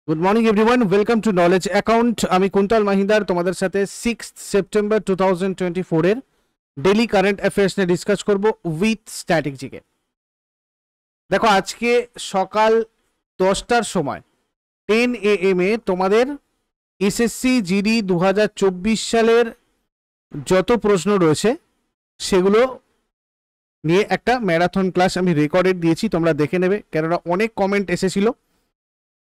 Good morning everyone, welcome to knowledge account. আমি কুন্তল মাহিন্দার তোমাদের সাথে 6 সেপ্টেম্বর 2024 এর ডেলি কারেন্ট অ্যাফেয়ার্স নিয়ে ডিসকাস করব উইথ স্ট্যাটিক জিকে। দেখো, আজকে সকাল 10টার সময় 10 AM এ তোমাদের এসএসসি জিডি 2024 সালের যত প্রশ্ন রয়েছে সেগুলো নিয়ে একটা ম্যারাথন ক্লাস আমি রেকর্ডেড দিয়েছি, তোমরা দেখে নেবে, কেননা অনেক কমেন্ট এসেছিল।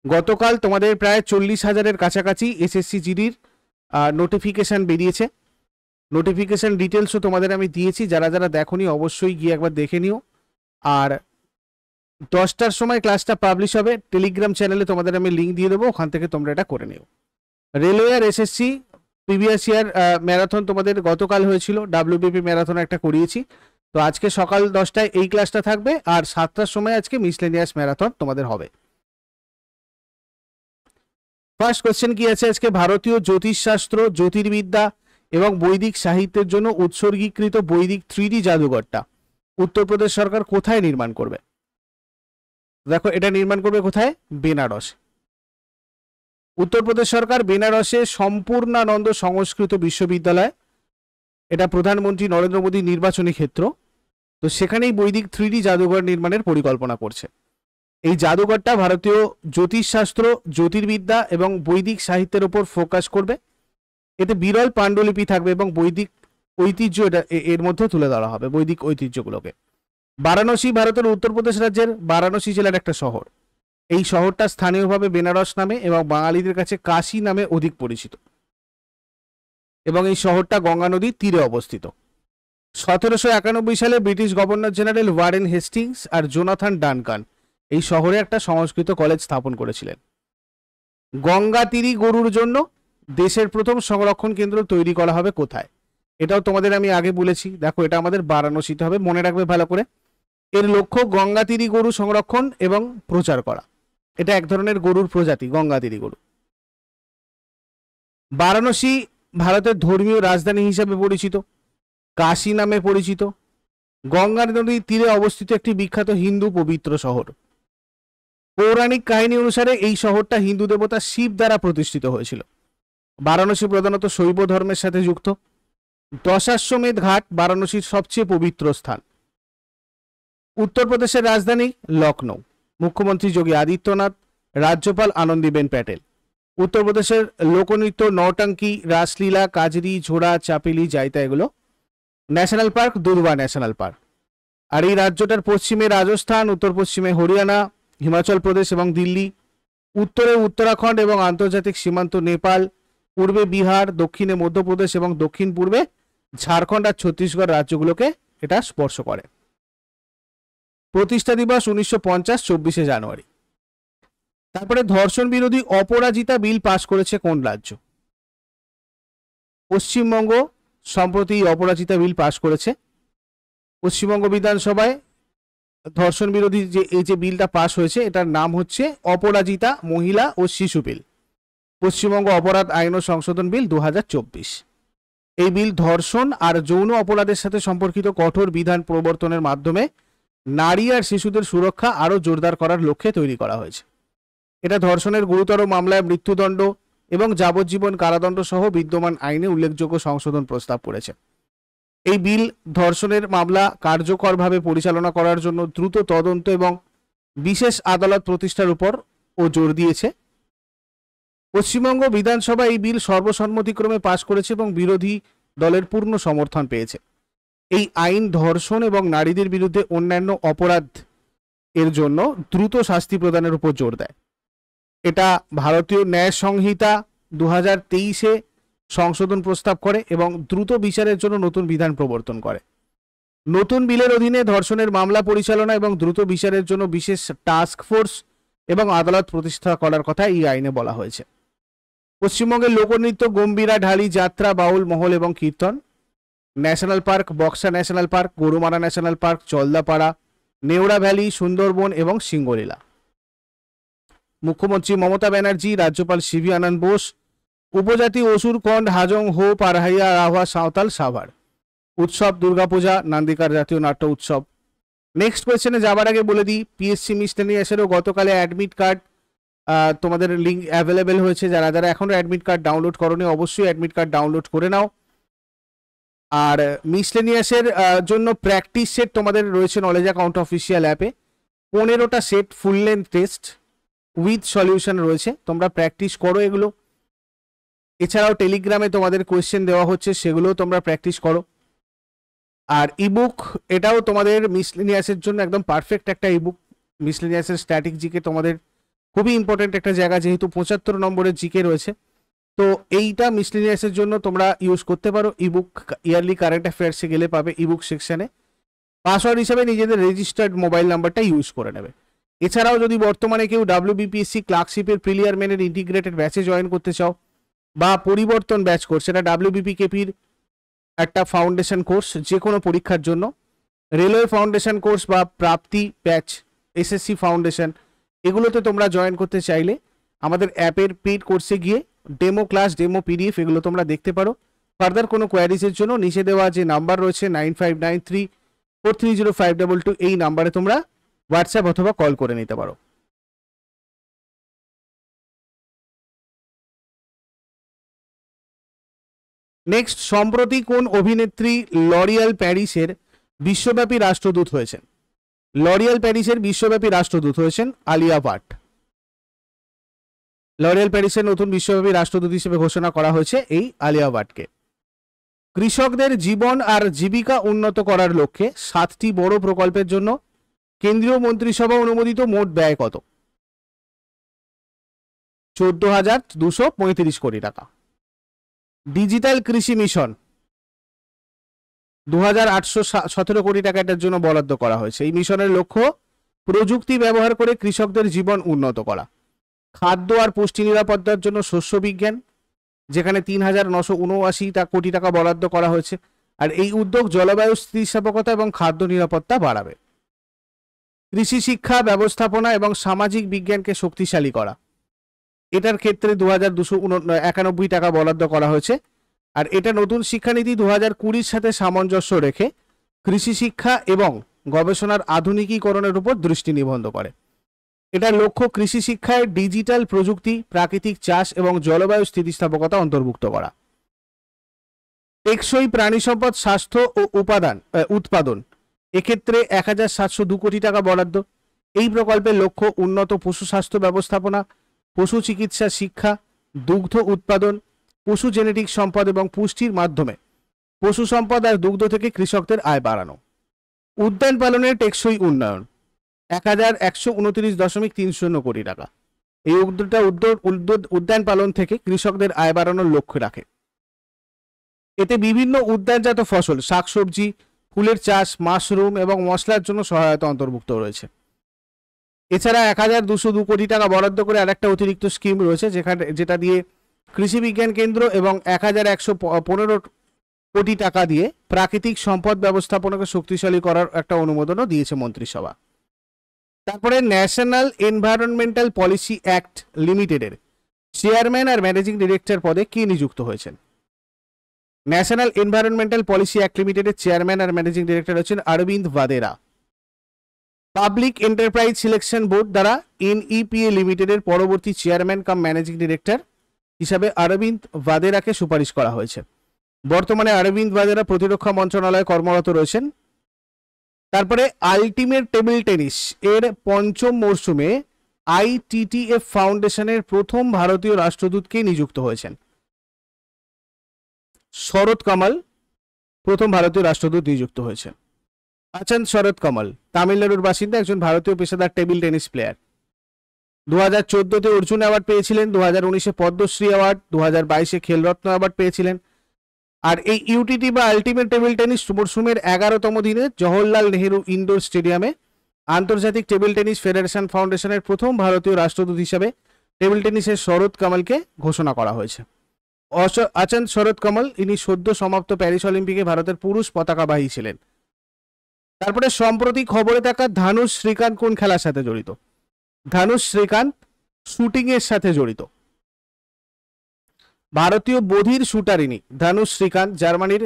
গতকাল তোমাদের প্রায় 40,000-এর কাছাকাছি এসএসসি জিডির নোটিফিকেশান বেরিয়েছে। নোটিফিকেশান ডিটেলসও তোমাদের আমি দিয়েছি, যারা যারা দেখোনি অবশ্যই গিয়ে একবার দেখে নিও। আর 10টার সময় ক্লাসটা পাবলিশ হবে, টেলিগ্রাম চ্যানেলে তোমাদের আমি লিঙ্ক দিয়ে দেবো, ওখান থেকে তোমরা এটা করে নিও। রেলওয়ে আর এসএসসি প্রিভিয়াস ইয়ার ম্যারাথন তোমাদের গতকাল হয়েছিল, ডাব্লিউবিপি ম্যারাথন একটা করিয়েছি। তো আজকে সকাল 10টায় এই ক্লাসটা থাকবে, আর 7টার সময় আজকে মিসলেনিয়াস ম্যারাথন তোমাদের হবে। ফার্স্ট কোশ্চেন কি আছে আজকে? ভারতীয় জ্যোতিষশাস্ত্র, জ্যোতির্বিদ্যা এবং বৈদিক সাহিত্যের জন্য উৎসর্গীকৃত বৈদিক 3D জাদুঘরটা উত্তরপ্রদেশ সরকার কোথায় নির্মাণ করবে? দেখো, এটা নির্মাণ করবে কোথায়? বেনারস। উত্তরপ্রদেশ সরকার বেনারসে সম্পূর্ণানন্দ সংস্কৃত বিশ্ববিদ্যালয়, এটা প্রধানমন্ত্রী নরেন্দ্র মোদীর নির্বাচনী ক্ষেত্র, তো সেখানেই বৈদিক 3D জাদুঘর নির্মাণের পরিকল্পনা করছে। এই জাদুঘরটা ভারতীয় জ্যোতিষশাস্ত্র, জ্যোতির্বিদ্যা এবং বৈদিক সাহিত্যের উপর ফোকাস করবে। এতে বিরল পাণ্ডুলিপি থাকবে এবং বৈদিক ঐতিহ্য এটা এর মধ্যে তুলে ধরা হবে, বৈদিক ঐতিহ্যগুলোকে। বারাণসী ভারতের উত্তরপ্রদেশ রাজ্যের বারাণসী জেলার একটা শহর। এই শহরটা স্থানীয়ভাবে বেনারস নামে এবং বাঙালিদের কাছে কাশী নামে অধিক পরিচিত, এবং এই শহরটা গঙ্গা নদীর তীরে অবস্থিত। 1791 সালে British governor general Warren Hastings আর জোনাথন ডানকান এই শহরে একটা সংস্কৃত কলেজ স্থাপন করেছিলেন। গঙ্গা তীরী গরুর জন্য দেশের প্রথম সংরক্ষণ কেন্দ্র তৈরি করা হবে কোথায়? এটাও তোমাদের আমি আগে বলেছি। দেখো, এটা আমাদের বারাণসীতে হবে, মনে রাখবে ভালো করে। এর লক্ষ্য গঙ্গা তীরী গরু সংরক্ষণ এবং প্রচার করা। এটা এক ধরনের গরুর প্রজাতি, গঙ্গা তীরী গরু। বারাণসী ভারতের ধর্মীয় রাজধানী হিসেবে পরিচিত, কাশী নামে পরিচিত, গঙ্গা নদীর তীরে অবস্থিত একটি বিখ্যাত হিন্দু পবিত্র শহর। পৌরাণিক কাহিনী অনুসারে এই শহরটা হিন্দু দেবতা শিব দ্বারা প্রতিষ্ঠিত হয়েছিল। বারাণসী প্রধানত শৈব ধর্মের সাথে যুক্ত। দশাশ্বমেধ ঘাট বারাণসীর সবচেয়ে পবিত্র স্থান। উত্তরপ্রদেশের রাজধানী লখনৌ। মুখ্যমন্ত্রী যোগী আদিত্যনাথ, রাজ্যপাল আনন্দীবেন প্যাটেল। উত্তরপ্রদেশের লোকনৃত্য নৌটাঙ্কি, রাসলীলা, কাজরি, ঝোড়া, চাপেলি, জাইতা, এগুলো। National park Dudhwa national park. আর এই রাজ্যটার পশ্চিমে রাজস্থান, উত্তর পশ্চিমে হরিয়ানা, হিমাচল প্রদেশ এবং দিল্লি, উত্তরে উত্তরাখণ্ড এবং আন্তর্জাতিক সীমান্ত নেপাল, পূর্বে বিহার, দক্ষিণে মধ্যপ্রদেশ এবং দক্ষিণ পূর্বে ঝাড়খণ্ড আর ছত্তিশগড় রাজ্যগুলোকে এটা স্পর্শ করে। প্রতিষ্ঠা দিবস 1950, 24শে জানুয়ারি। তারপরে ধর্ষণ বিরোধী অপরাজিতা বিল পাশ করেছে কোন রাজ্য? পশ্চিমবঙ্গ সম্প্রতি অপরাজিতা বিল পাশ করেছে। পশ্চিমবঙ্গ বিধানসভায় ধর্ষণ বিরোধী যে বিলটা পাশ হয়েছে, এটার নাম হচ্ছে অপরাজিতা মহিলা ও শিশু বিল, পশ্চিমবঙ্গ অপরাধ আইন ও সংশোধন বিল 2024। এই বিল ধর্ষণ আর যৌন অপরাধের সাথে সম্পর্কিত কঠোর বিধান প্রবর্তনের মাধ্যমে নারী আর শিশুদের সুরক্ষা আরও জোরদার করার লক্ষ্যে তৈরি করা হয়েছে। এটা ধর্ষণের গুরুতর মামলায় মৃত্যুদণ্ড এবং যাবজ্জীবন কারাদণ্ড সহ বিদ্যমান আইনে উল্লেখযোগ্য সংশোধন প্রস্তাব করেছে। এই বিল ধর্ষণের মামলা কার্যকরভাবে পরিচালনা করার জন্য দ্রুত তদন্ত এবং বিশেষ আদালত প্রতিষ্ঠার উপর জোর দিয়েছে। পশ্চিমবঙ্গ বিধানসভা এই বিল সর্বসম্মতিক্রমে পাশ করেছে এবং বিরোধী দলের পূর্ণ সমর্থন পেয়েছে। এই আইন ধর্ষণ এবং নারীদের বিরুদ্ধে অন্যান্য অপরাধ এর জন্য দ্রুত শাস্তি প্রদানের উপর জোর দেয়। এটা ভারতীয় ন্যায় সংহিতা 2023-এ সংশোধন প্রস্তাব করে এবং দ্রুত বিচারের জন্য নতুন বিধান প্রবর্তন করে। নতুন বিলের অধীনে ধর্ষণের মামলা পরিচালনা এবং দ্রুত বিচারের জন্য বিশেষ টাস্ক ফোর্স এবং আদালত প্রতিষ্ঠা করার কথা এই আইনে বলা হয়েছে। পশ্চিমবঙ্গের লোকনৃত্য গম্ভীরা, ঢালি, যাত্রা, বাউল, মহল এবং কীর্তন। National park Buxa national park, Gorumara national park, Jaldapara, Neora valley, Sundarbans এবং সিঙ্গলীলা। মুখ্যমন্ত্রী মমতা ব্যানার্জি, রাজ্যপাল সিভি আনন্দ বোস, উপজাতি অসুরকন্ড, হাজং, হো, পারহাইয়া, রাহা, সাঁওতাল, সাভার। উৎসব দুর্গাপূজা, নান্দিকার জাতীয় নাট্য উৎসব। নেক্সট কোয়েশ্চেনে যাবার আগে বলে দিই, পিএসসি মিসলেনিয়াসেরও গতকালে অ্যাডমিট কার্ড তোমাদের লিঙ্ক অ্যাভেলেবেল হয়েছে। যারা যারা এখনো অ্যাডমিট কার্ড ডাউনলোড করোনি অবশ্যই অ্যাডমিট কার্ড ডাউনলোড করে নাও। আর মিসলেনিয়াসের জন্য প্র্যাকটিস সেট তোমাদের রয়েছে নলেজ অ্যাকাউন্ট অফিসিয়াল অ্যাপে, 15টা set full length test with solution রয়েছে, তোমরা প্র্যাকটিস করো এগুলো। এছাড়াও টেলিগ্রামে তোমাদের কোয়েশ্চেন দেওয়া হচ্ছে, সেগুলো তোমরা প্র্যাকটিস করো। আর ইবুক, এটাও তোমাদের মিসলেনিয়াসের জন্য একদম পারফেক্ট একটা ইবুক। মিসলেনিয়াসের স্ট্যাটিক জিকে তোমাদের খুবই ইম্পর্টেন্ট একটা জায়গা, যেহেতু 75 নম্বরের জিকে রয়েছে, তো এইটা মিসলেনিয়াসের জন্য তোমরা ইউজ করতে পারো। ইবুক ইয়ারলি কারেন্ট অ্যাফেয়ার্সে গেলে পাবে ইবুক সেকশনে। পাসওয়ার্ড হিসেবে নিজেদের রেজিস্টার্ড মোবাইল নাম্বারটা ইউজ করে নেবে। এছাড়াও যদি বর্তমানে কেউ WBPSC ক্লার্কশিপের প্রিলিয়ার মেনের ইন্টিগ্রেটেড ব্যাচে জয়েন করতে চাও বা পরিবর্তন ব্যাচ কোর্স, সেটা WBPKPর একটা ফাউন্ডেশন কোর্স যে কোনো পরীক্ষার জন্য, রেলওয়ে ফাউন্ডেশন কোর্স বা প্রাপ্তি ব্যাচ, SSC ফাউন্ডেশন, এগুলোতে তোমরা জয়েন করতে চাইলে আমাদের অ্যাপের পেইড কোর্সে গিয়ে ডেমো ক্লাস, ডেমো PDF এগুলো তোমরা দেখতে পারো। ফার্দার কোনো কোয়ারিজের জন্য নিচে দেওয়া যে নাম্বার রয়েছে 9593430522, এই নাম্বারে তোমরা হোয়াটসঅ্যাপ অথবা কল করে নিতে পারো। নেক্সট, সম্প্রতি কোন অভিনেত্রী লরিয়াল প্যারিসের বিশ্বব্যাপী রাষ্ট্রদূত হয়েছেন? লরিয়াল প্যারিসের বিশ্বব্যাপী রাষ্ট্রদূত হয়েছেন আলিয়া ভাট। লরিয়াল প্যারিসের নতুন বিশ্বব্যাপী রাষ্ট্রদূত হিসেবে ঘোষণা করা হয়েছে এই আলিয়া ভাটকে। কৃষকদের জীবন আর জীবিকা উন্নত করার লক্ষ্যে 7টি বড় প্রকল্পের জন্য কেন্দ্রীয় মন্ত্রিসভা অনুমোদিত মোট ব্যয় কত? 14,235 কোটি টাকা। ডিজিটাল কৃষি মিশন 2,817 কোটি টাকা এটার জন্য বরাদ্দ করা হয়েছে। এই মিশনের লক্ষ্য প্রযুক্তি ব্যবহার করে কৃষকদের জীবন উন্নত করা। খাদ্য আর পুষ্টি নিরাপত্তার জন্য শস্য বিজ্ঞান, যেখানে 3,979 কোটি টাকা বরাদ্দ করা হয়েছে। আর এই উদ্যোগ জলবায়ু স্থিতিস্থাপকতা এবং খাদ্য নিরাপত্তা বাড়াবে। কৃষি শিক্ষা, ব্যবস্থাপনা এবং সামাজিক বিজ্ঞানকে শক্তিশালী করা, এটার ক্ষেত্রে 2,291 টাকা বরাদ্দ করা হয়েছে। আর এটা নতুন শিক্ষানীতি 2020 সাথে সামঞ্জস্য রেখে কৃষি শিক্ষা এবং গবেষণার আধুনিকীকরণের উপর দৃষ্টি নিবদ্ধ করে। এটার লক্ষ্য কৃষি শিক্ষায় ডিজিটাল প্রযুক্তি, প্রাকৃতিক চাষ এবং জলবায়ু স্থিতিস্থাপকতা অন্তর্ভুক্ত করা। টেকসই প্রাণী সম্পদ, স্বাস্থ্য ও উৎপাদন, এক্ষেত্রে 1,702 কোটি টাকা বরাদ্দ। এই প্রকল্পের লক্ষ্য উন্নত পশু স্বাস্থ্য ব্যবস্থাপনা, পশু চিকিৎসা শিক্ষা, দুগ্ধ উৎপাদন, পশু জেনেটিক সম্পদ এবং পুষ্টির মাধ্যমে পশু সম্পদ আর দুগ্ধ থেকে কৃষকদের আয় বাড়ানো। উদ্যান পালনের টেকসই উন্নয়ন, 1,129.30 কোটি টাকা। এই উদ্যোগটা উদ্যান পালন থেকে কৃষকদের আয় বাড়ানোর লক্ষ্য রাখে। এতে বিভিন্ন উদ্যানজাত ফসল, শাকসবজি, ফুলের চাষ, মাশরুম এবং মশলার জন্য সহায়তা অন্তর্ভুক্ত রয়েছে। এছাড়া 1,202 কোটি টাকা বরাদ্দ করে আরেকটা অতিরিক্ত স্কিম রয়েছে, যেটা দিয়ে কৃষি বিজ্ঞান কেন্দ্র এবং 1,115 কোটি টাকা দিয়ে প্রাকৃতিক সম্পদ ব্যবস্থাপনাকে শক্তিশালী করার একটা অনুমোদনও দিয়েছে মন্ত্রিসভা। তারপরে ন্যাশনাল এনভায়রনমেন্টাল পলিসি অ্যাক্ট লিমিটেডের চেয়ারম্যান আর ম্যানেজিং ডিরেক্টর পদে কে নিযুক্ত হয়েছেন? ন্যাশনাল এনভায়রনমেন্টাল পলিসি অ্যাক্ট লিমিটেডের চেয়ারম্যান আর ম্যানেজিং ডিরেক্টর হচ্ছেন Arvind Vadera. Public enterprise selection board দ্বারা NEPA লিমিটেডের পরবর্তী চেয়ারম্যান কাম ম্যানেজিং ডিরেক্টর হিসাবে অরবিন্দ ভাদেরাকে সুপারিশ করা হয়েছে। বর্তমানে অরবিন্দ ভাদেরা প্রতিরক্ষা মন্ত্রণালয়ে কর্মরত রয়েছেন। তারপরে আলটিমেট টেবিল টেনিস এর 5ম মরশুমে ITTF ফাউন্ডেশনের প্রথম ভারতীয় রাষ্ট্রদূতকে নিযুক্ত হয়েছেন। শরৎ কমল প্রথম ভারতীয় রাষ্ট্রদূত নিযুক্ত হয়েছেন। আচান্ত শরৎ কমল তামিলনাড়ুর বাসিন্দা, একজন ভারতীয় পেশাদার টেবিল টেনিস প্লেয়ার। 2014-তে অর্জুন অ্যাওয়ার্ড পেয়েছিলেন, 2019-এ পদ্মশ্রী অ্যাওয়ার্ড, 2022-এ খেলরত্ন অ্যাওয়ার্ড পেয়েছিলেন। আর এই UTT বা আলটিমেট টেবিল টেনিস মরশুমের 11তম দিনে জওহরলাল নেহেরু ইনডোর স্টেডিয়ামে আন্তর্জাতিক টেবিল টেনিস ফেডারেশন ফাউন্ডেশনের প্রথম ভারতীয় রাষ্ট্রদূত হিসাবে টেবিল টেনিসের শরৎ কমলকে ঘোষণা করা হয়েছে। আচান্ত শরৎ কমল ইনি সদ্য সমাপ্ত প্যারিস অলিম্পিকে ভারতের পুরুষ পতাকাবাহী ছিলেন। তারপরে সম্প্রতি খবরে থাকা ধানুষ শ্রীকান্ত কোন খেলার সাথে জড়িত? ধানুষ শ্রীকান্ত শুটিং এর সাথে জড়িত। ভারতীয় বধির শুটার ইনি ধানুষ শ্রীকান্ত জার্মানির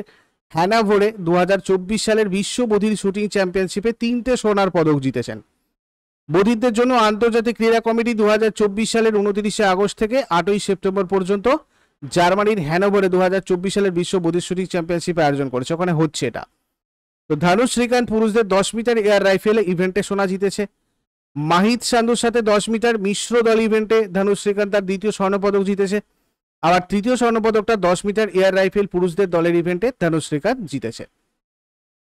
হ্যানোভারে 2024 সালের বিশ্ব বধির শুটিং চ্যাম্পিয়নশিপে 3টে সোনার পদক জিতেছেন। বধিরদের জন্য আন্তর্জাতিক ক্রীড়া কমিটি 2024 সালের 29শে আগস্ট থেকে 8ই সেপ্টেম্বর পর্যন্ত জার্মানির হ্যানোভারে 2024 সালের বিশ্ব বধির শুটিং চ্যাম্পিয়নশিপ আয়োজন করেছে, ওখানে হচ্ছে এটা। তো ধানুশ শ্রীকান্ত পুরুষদের 10 মিটার এয়ার রাইফেল ইভেন্টে সোনা জিতেছে। মাহিত সান্ধুর সাথে 10 মিটার মিশ্র দল ইভেন্টে ধানুশ শ্রীকান্ত তার দ্বিতীয় স্বর্ণপদক জিতেছে। আবার তৃতীয় স্বর্ণপদকটা 10 মিটার এয়ার রাইফেল পুরুষদের দলের ইভেন্টে ধানুশ শ্রীকান্ত জিতেছে।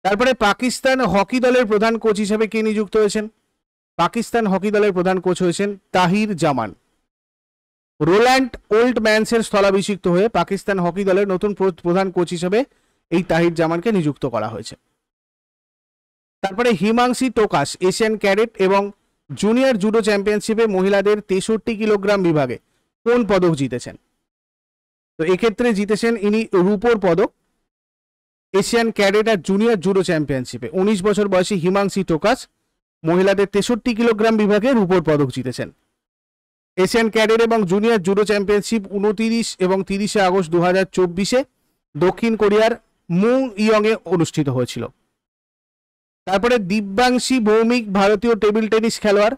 তারপরে পাকিস্তান হকি দলের প্রধান কোচ হিসেবে কে নিযুক্ত হয়েছেন? পাকিস্তান হকি দলের প্রধান কোচ হয়েছেন তাহির জামান। রোল্যান্ড ওল্ড ম্যানসের স্থলাভিষিক্ত হয়ে পাকিস্তান হকি দলের নতুন প্রধান কোচ হিসেবে এই তাহির জামানকে নিযুক্ত করা হয়েছে। তারপরে হিমাংশী টোকাস এশিয়ান ক্যাডেট এবং জুনিয়র জুডো চ্যাম্পিয়নশিপে মহিলাদের 63 কিলোগ্রাম বিভাগে কোন পদক জিতেছেন? তো এক্ষেত্রে জিতেছেন ইনি রূপোর পদক এশিয়ান ক্যাডেট আর জুনিয়র জুডো চ্যাম্পিয়নশিপে। 19 বছর বয়সী হিমাংশী টোকাস মহিলাদের 63 কিলোগ্রাম বিভাগে রূপোর পদক জিতেছেন। এশিয়ান ক্যাডেট এবং জুনিয়র জুডো চ্যাম্পিয়নশিপ 29 এবং 30শে আগস্ট 2024 দক্ষিণ কোরিয়ার মুং ইয়ংয়ে অনুষ্ঠিত হয়েছিল। তারপরে দিব্যাংশী ভৌমিক ভারতীয় টেবিল টেনিস খেলোয়াড়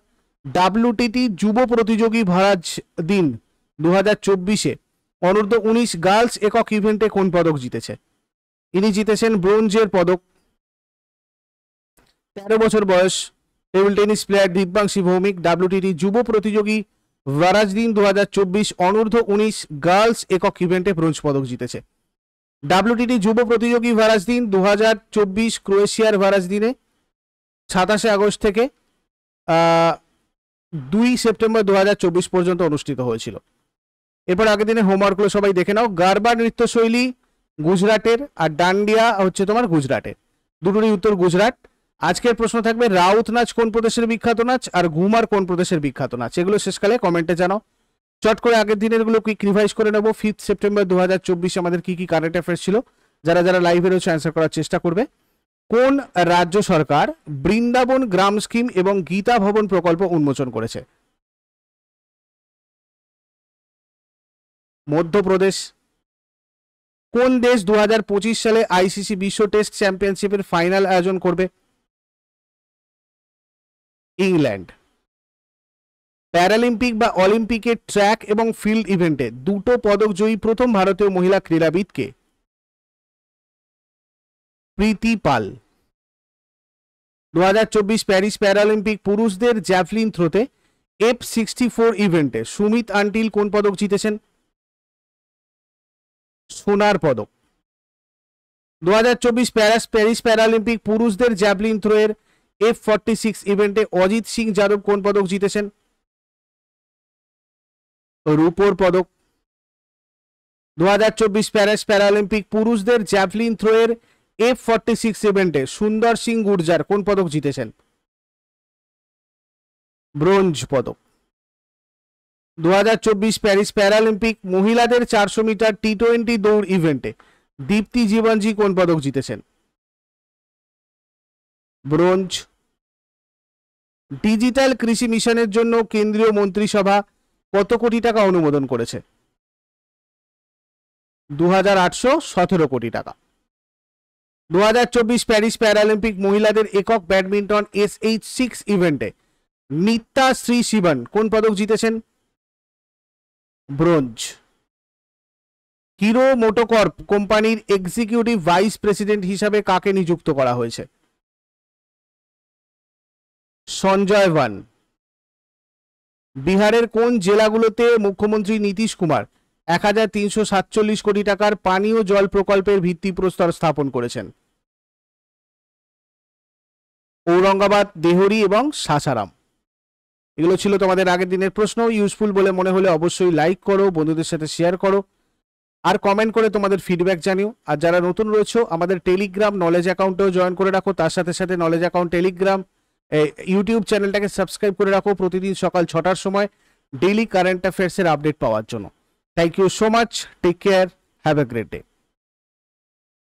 WTT যুব প্রতিযোগী ভারাজ দিন 2024 অনূর্ধ্ব 19 গার্লস একক ইভেন্টে কোন পদক জিতেছে? ইনি জিতেছেন ব্রোঞ্জের পদক। 13 বছর বয়স table tennis player Divyanshi Bhowmik WTT যুব প্রতিযোগী ভারাজ দিন 2024 অনূর্ধ্ব 19 গার্লস একক ইভেন্টে ব্রোঞ্জ পদক জিতেছে। WTT যুব প্রতিযোগী ভারাজ দিন 2024 ক্রোয়েশিয়ার ভারাজ দিনে 27শে আগস্ট থেকে 2 সেপ্টেম্বর 2024 পর্যন্ত অনুষ্ঠিত হয়েছিল। এরপর আগের দিনে হোমওয়ার্কগুলো সবাই দেখে নাও। গারবা নৃত্যশৈলী গুজরাটের আর ডান্ডিয়া হচ্ছে তোমার গুজরাটের, দুটোরই উত্তর গুজরাট। আজকের প্রশ্ন থাকবে রাউত নাচ কোন প্রদেশের বিখ্যাত নাচ আর ঘুমার কোন প্রদেশের বিখ্যাত নাচ? এগুলো শেষকালে কমেন্টে জানাও। চট করে আগের দিনের গুলো কুইক রিভাইজ করে নেবো। 5 সেপ্টেম্বর 2024 আমাদের কি কি কারেন্ট অ্যাফেয়ার্স ছিল, যারা যারা লাইভে রয়েছে অ্যান্সার করার চেষ্টা করবে। কোন রাজ্য সরকার বৃন্দাবন গ্রাম স্কিম এবং গীতা ভবন প্রকল্প উন্মোচন করেছে? মধ্যপ্রদেশ। কোন দেশ 2025 সালে ICC বিশ্ব টেস্ট চ্যাম্পিয়নশিপের ফাইনাল আয়োজন করবে? ইংল্যান্ড। প্যারালিম্পিক বা অলিম্পিকের ট্র্যাক এবং ফিল্ড ইভেন্টে 2টো পদক জয়ী প্রথম ভারতীয় মহিলা ক্রীড়াবিদকে? প্রীতি পাল। 2024 প্যারিস প্যারালিম্পিক পুরুষদের জ্যাভলিন থ্রোতে F64 ইভেন্টে সুমিত আন্টিল কোন পদক জিতেছেন? সোনার পদক। 2024 প্যারিস প্যারালিম্পিক পুরুষদের জ্যাভলিন থ্রোয়ের F46 ইভেন্টে অজিত সিং যাদব কোন পদক জিতেছেন? রূপোর পদক। 2024 প্যারিস প্যারালিম্পিক পুরুষদের জ্যাভলিন থ্রোয়ের F46 ইভেন্টে সুন্দর সিং গুর্জার কোন পদক জিতেছেন? ব্রোঞ্জ পদক। 2024 প্যারিস প্যারালিম্পিক মহিলাদের 400 মিটার T20 দৌড় ইভেন্টে দীপ্তি জীবনজি কোন পদক জিতেছেন? ব্রোঞ্জ। ডিজিটাল কৃষি মিশনের জন্য কেন্দ্রীয় মন্ত্রিসভা কত কোটি টাকা অনুমোদন করেছে? 2817 কোটি টাকা। 2024 প্যারিস প্যারালিম্পিক মহিলাদের একক ব্যাডমিন্টন SH6 ইভেন্টে নিত্যা শ্রী শিবন কোন পদক জিতেছেন? ব্রোঞ্জ। হিরো মোটোকর্প কোম্পানির এক্সিকিউটিভ ভাইস প্রেসিডেন্ট হিসাবে কাকে নিযুক্ত করা হয়েছে? সঞ্জয় ভান। বিহারের কোন জেলাগুলোতে মুখ্যমন্ত্রী নীতিশ কুমার 1347 কোটি টাকার পানীয় জল প্রকল্পের ভিত্তিপ্রস্তর স্থাপন করেছেন? ঔরঙ্গাবাদ, দেহরি এবং সাসারাম। এগুলো ছিল তোমাদের আগের দিনের প্রশ্ন। ইউজফুল বলে মনে হলে অবশ্যই লাইক করো, বন্ধুদের সাথে শেয়ার করো আর কমেন্ট করে তোমাদের ফিডব্যাক জানিও। আর যারা নতুন রয়েছে আমাদের টেলিগ্রাম নলেজ অ্যাকাউন্টেও জয়েন করে রাখো, তার সাথে সাথে নলেজ অ্যাকাউন্ট টেলিগ্রাম ইউটিউব চ্যানেলটাকে সাবস্ক্রাইব করে রাখো প্রতিদিন সকাল 6টার সময় ডেইলি কারেন্ট অ্যাফেয়ার্সের আপডেট পাওয়ার জন্য। Thank you so much, take care, have a great day.